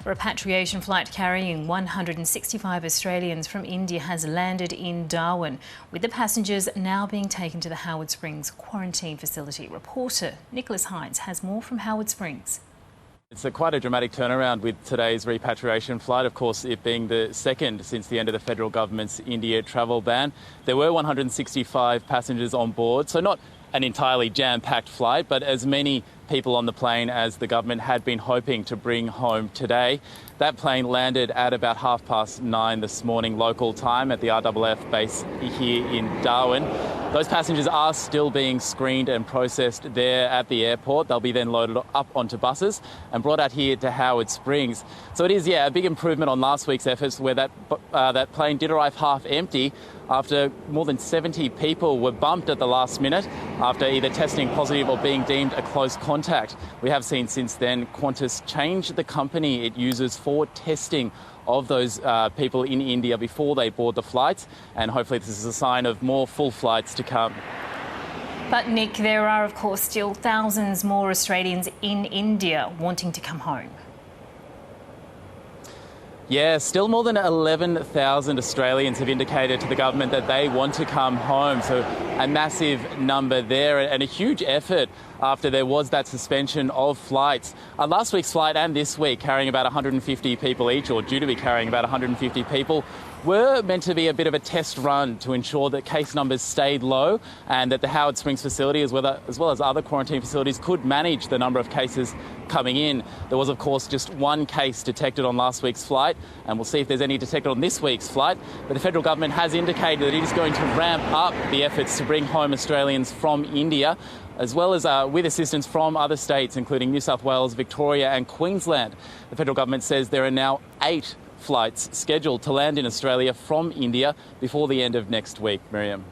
A repatriation flight carrying 165 Australians from India has landed in Darwin, with the passengers now being taken to the Howard Springs quarantine facility. Reporter Nicholas Hines has more from Howard Springs. It's quite a dramatic turnaround with today's repatriation flight, of course it being the second since the end of the federal government's India travel ban. There were 165 passengers on board, so not an entirely jam-packed flight, but as many people on the plane as the government had been hoping to bring home today. That plane landed at about 9:30 this morning local time at the RAAF base here in Darwin. Those passengers are still being screened and processed there at the airport. They'll be then loaded up onto buses and brought out here to Howard Springs. So it is, a big improvement on last week's efforts where that plane did arrive half empty after more than 70 people were bumped at the last minute after either testing positive or being deemed a close contact. We have seen since then Qantas change the company it uses for testing of those people in India before they board the flights, and hopefully this is a sign of more full flights to come. But Nick, there are of course still thousands more Australians in India wanting to come home. Yeah, still more than 11,000 Australians have indicated to the government that they want to come home. So a massive number there and a huge effort after there was that suspension of flights. Last week's flight and this week, carrying about 150 people each, or due to be carrying about 150 people, were meant to be a bit of a test run to ensure that case numbers stayed low and that the Howard Springs facility, as well as other quarantine facilities, could manage the number of cases coming in. There was, of course, just one case detected on last week's flight, and we'll see if there's any detected on this week's flight. But the federal government has indicated that it is going to ramp up the efforts to bring home Australians from India, as well as with assistance from other states, including New South Wales, Victoria and Queensland. The federal government says there are now 8 flights scheduled to land in Australia from India before the end of next week. Miriam.